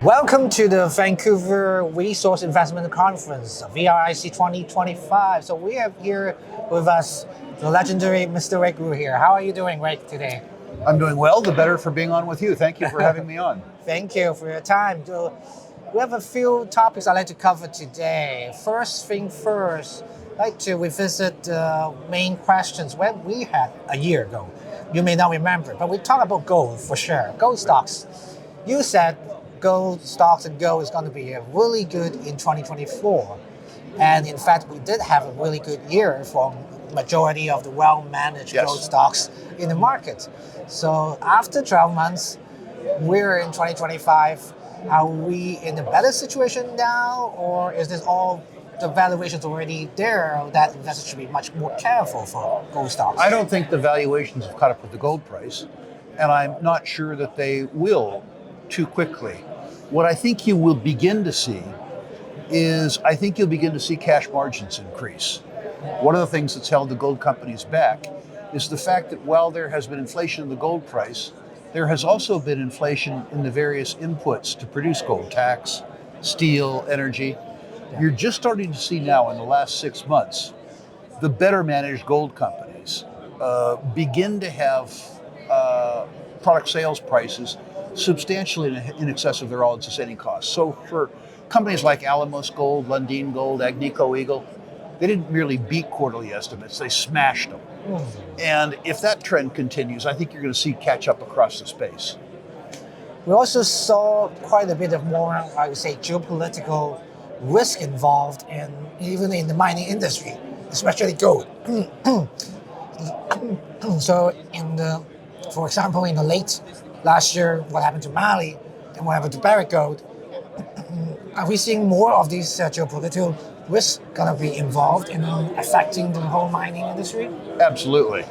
Welcome to the Vancouver Resource Investment Conference, VRIC 2025. So we have here with us the legendary Mr. Rick here. How are you doing, Rick, today? I'm doing well, the better for being on with you. Thank you for having me on. Thank you for your time. We have a few topics I'd like to cover today. First thing first, I'd like to revisit the main questions when we had a year ago. You may not remember, but we talked about gold for sure, gold stocks. You said gold stocks and gold is going to be really good in 2024. And in fact, we did have a really good year for majority of the well-managed gold stocks in the market. So after 12 months, we're in 2025. Are we in a better situation now, or is this all the valuations already there that investors should be much more careful for gold stocks? I don't think the valuations have caught up with the gold price, and I'm not sure that they will too quickly. What I think you will begin to see is, I think you'll begin to see cash margins increase. One of the things that's held the gold companies back is the fact that while there has been inflation in the gold price, there has also been inflation in the various inputs to produce gold: tax, steel, energy. You're just starting to see now in the last 6 months, the better managed gold companies begin to have product sales prices substantially in excess of their all-in sustaining costs. So for companies like Alamos Gold, Lundin Gold, Agnico Eagle, they didn't merely beat quarterly estimates, they smashed them. And if that trend continues, I think you're going to see catch up across the space. We also saw quite a bit of more, I would say, geopolitical risk involved even in the mining industry, especially gold. So for example, in the late last year, what happened to Mali and what happened to Barrick Gold, are we seeing more of these geopolitical risks going to be involved in affecting the whole mining industry? Absolutely.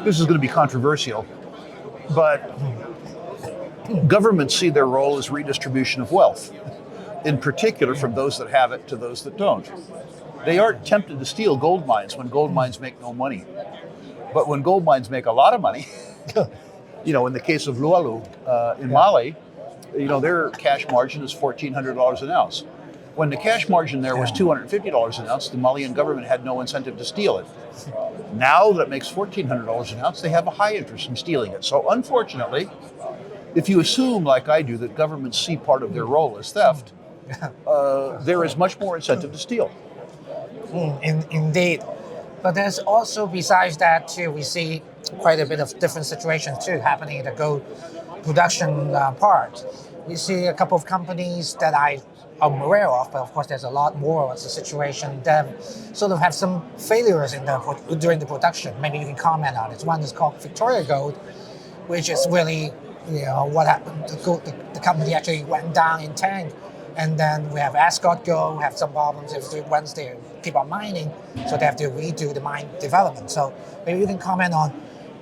This is going to be controversial, but governments see their role as redistribution of wealth, in particular from those that have it to those that don't. They aren't tempted to steal gold mines when gold mines make no money. But when gold mines make a lot of money, in the case of Lualu in Mali, their cash margin is $1,400 an ounce. When the cash margin there was $250 an ounce, the Malian government had no incentive to steal it. Now that it makes $1,400 an ounce, they have a high interest in stealing it. So unfortunately, if you assume, like I do, that governments see part of their role as theft, there is much more incentive to steal. Indeed. But there's also, besides that too, we see quite a bit of different situations too happening in the gold production part. We see a couple of companies that I'm aware of, but of course there's a lot more of the situation that sort of have some failures during the production. Maybe you can comment on it. One is called Victoria Gold, which is really, what happened. The company actually went down in tank. And then we have Ascot Gold, have some problems once they keep on mining, so they have to redo the mine development. So maybe you can comment on,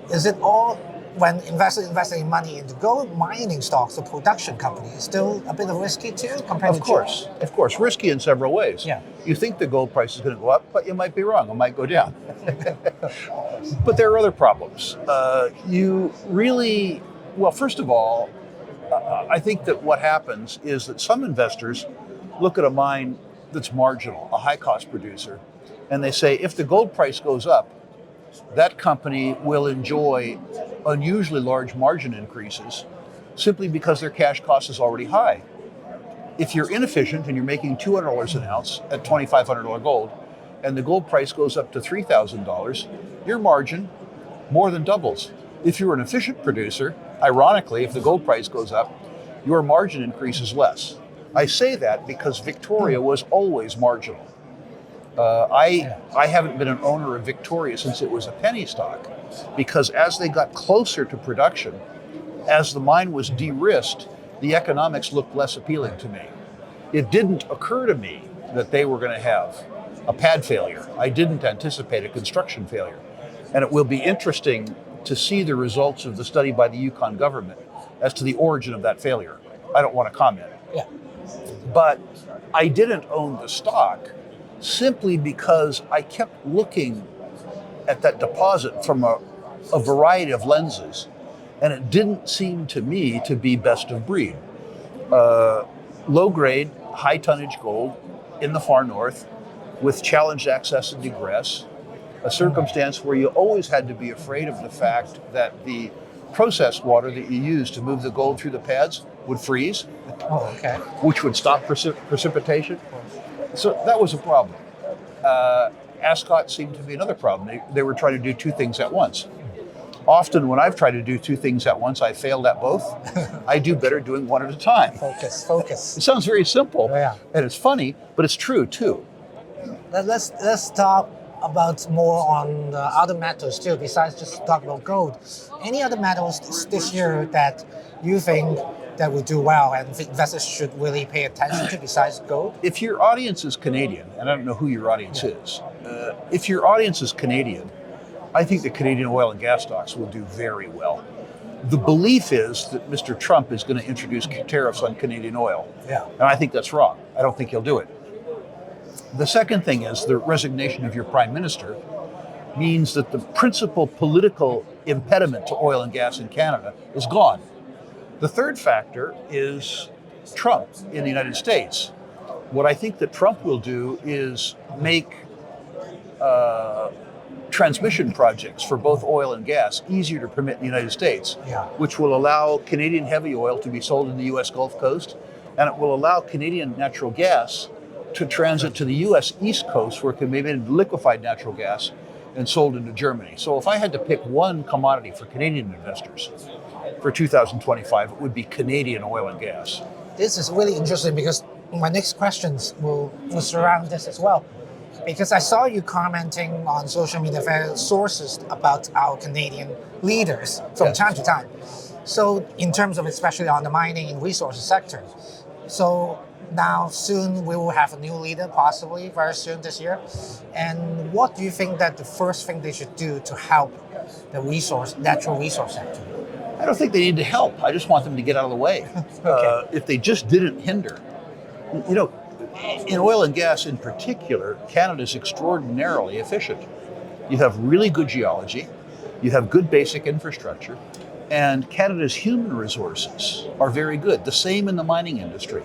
is it all, when investors investing money into gold mining stocks, the production company is still a bit of risky too compared to gold? Of course, risky in several ways. Yeah. You think the gold price is going to go up, but you might be wrong, it might go down. But there are other problems. First of all, I think that what happens is that some investors look at a mine that's marginal, a high-cost producer, and they say, if the gold price goes up, that company will enjoy unusually large margin increases simply because their cash cost is already high. If you're inefficient and you're making $200 an ounce at $2,500 gold, and the gold price goes up to $3,000, your margin more than doubles. If you're an efficient producer, ironically, if the gold price goes up, your margin increases less. I say that because Victoria was always marginal. I haven't been an owner of Victoria since it was a penny stock, because as they got closer to production, as the mine was de-risked, the economics looked less appealing to me. It didn't occur to me that they were going to have a pad failure. I didn't anticipate a construction failure. And it will be interesting to see the results of the study by the Yukon government as to the origin of that failure. I don't want to comment. Yeah. But I didn't own the stock simply because I kept looking at that deposit from a variety of lenses, and it didn't seem to me to be best of breed. Low grade, high tonnage gold in the far north with challenged access and egress, a circumstance where you always had to be afraid of the fact that the processed water that you used to move the gold through the pads would freeze, which would stop precipitation. So that was a problem. Ascot seemed to be another problem. They were trying to do two things at once. Often when I've tried to do two things at once, I failed at both. I do better doing one at a time. Focus. It sounds very simple, and it's funny, but it's true too. Let's talk about more on the other metals too, besides just talk about gold. Any other metals this year that you think that will do well and investors should really pay attention to besides gold? If your audience is Canadian, and I don't know who your audience is, if your audience is Canadian, I think the Canadian oil and gas stocks will do very well. The belief is that Mr. Trump is going to introduce tariffs on Canadian oil. And I think that's wrong. I don't think he'll do it. The second thing is the resignation of your prime minister means that the principal political impediment to oil and gas in Canada is gone. The third factor is Trump in the United States. What I think that Trump will do is make transmission projects for both oil and gas easier to permit in the United States, which will allow Canadian heavy oil to be sold in the U.S. Gulf Coast, and it will allow Canadian natural gas to transit to the U.S. East Coast, where it can be made liquefied natural gas and sold into Germany. So if I had to pick one commodity for Canadian investors for 2025, it would be Canadian oil and gas. This is really interesting because my next questions will surround this as well. Because I saw you commenting on social media various sources about our Canadian leaders from time to time. So in terms of especially on the mining and resources sector. So now soon we will have a new leader, possibly very soon this year. And what do you think that the first thing they should do to help the natural resource sector? I don't think they need to help. I just want them to get out of the way. If they just didn't hinder, in oil and gas in particular, Canada is extraordinarily efficient. You have really good geology, you have good basic infrastructure, and Canada's human resources are very good. The same in the mining industry.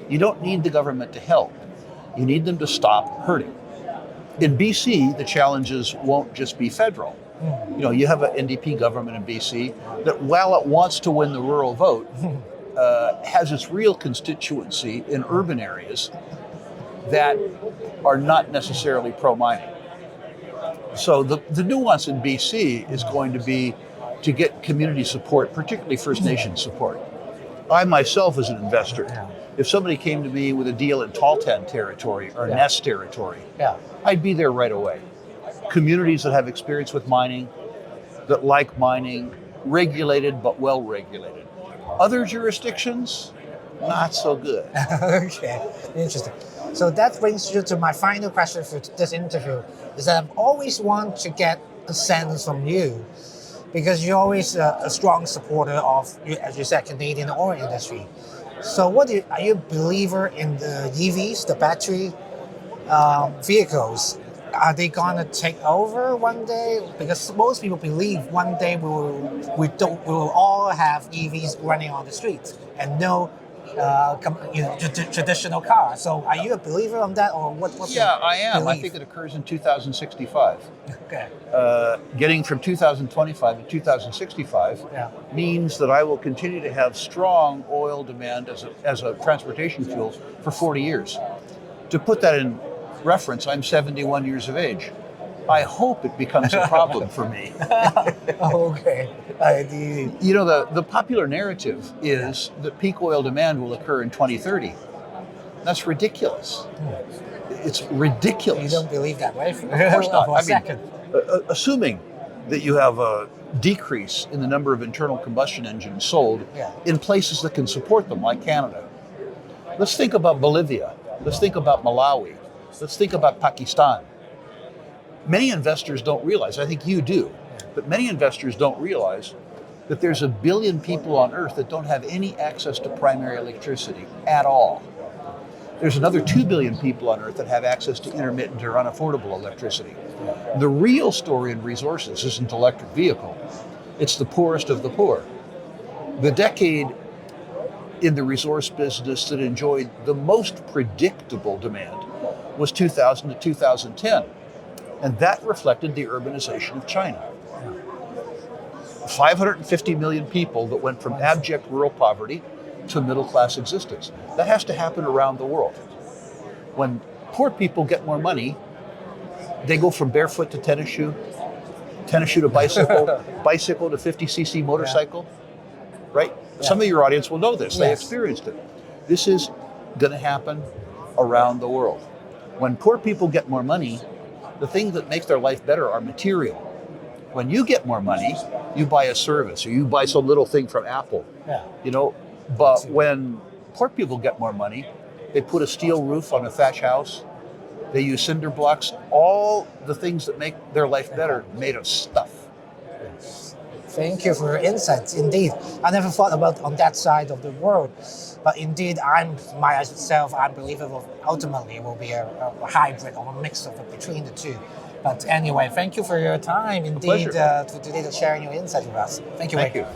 You don't need the government to help. You need them to stop hurting. In BC, the challenges won't just be federal. You have an NDP government in BC that, while it wants to win the rural vote, has its real constituency in urban areas that are not necessarily pro-mining. So the nuance in BC is going to be to get community support, particularly First Nation support. I myself as an investor, if somebody came to me with a deal in Tahltan territory or Ness territory, I'd be there right away. Communities that have experience with mining, that like mining, regulated but well regulated. Other jurisdictions, not so good. Okay, interesting. So that brings you to my final question for this interview, is that I've always wanted to get a sense from you, because you're always a strong supporter of, as you said, Canadian oil industry. So are you a believer in the EVs, the battery vehicles? Are they going to take over one day? Because most people believe one day we will all have EVs running on the streets and no traditional cars. So are you a believer on that, or what? I am. I think it occurs in 2065. Okay. Getting from 2025 to 2065 means that I will continue to have strong oil demand as a transportation fuel for 40 years. To put that in reference, I'm 71 years of age. I hope it becomes a problem for me. Okay. The popular narrative is that peak oil demand will occur in 2030. That's ridiculous. It's ridiculous. You don't believe that, right? Of course not. For a second. Assuming that you have a decrease in the number of internal combustion engines sold in places that can support them, like Canada. Let's think about Bolivia. Let's think about Malawi. Let's think about Pakistan. Many investors don't realize, I think you do, but many investors don't realize that there's 1 billion people on Earth that don't have any access to primary electricity at all. There's another 2 billion people on Earth that have access to intermittent or unaffordable electricity. The real story in resources isn't electric vehicle, it's the poorest of the poor. The decade in the resource business that enjoyed the most predictable demand was 2000 to 2010. And that reflected the urbanization of China. 550 million people that went from abject rural poverty to middle-class existence. That has to happen around the world. When poor people get more money, they go from barefoot to tennis shoe to bicycle, bicycle to 50cc motorcycle, right? Yeah. Some of your audience will know this. They experienced it. This is going to happen around the world. When poor people get more money, the things that make their life better are material. When you get more money, you buy a service or you buy some little thing from Apple, you know. But when poor people get more money, they put a steel roof on a thatch house. They use cinder blocks. All the things that make their life better made of stuff. Thank you for your insights. Indeed, I never thought about on that side of the world, but indeed, I'm believable. Ultimately, it will be a hybrid or a mix of between the two. But anyway, thank you for your time. Indeed, for today, sharing your insights with us. Thank you. Thank you.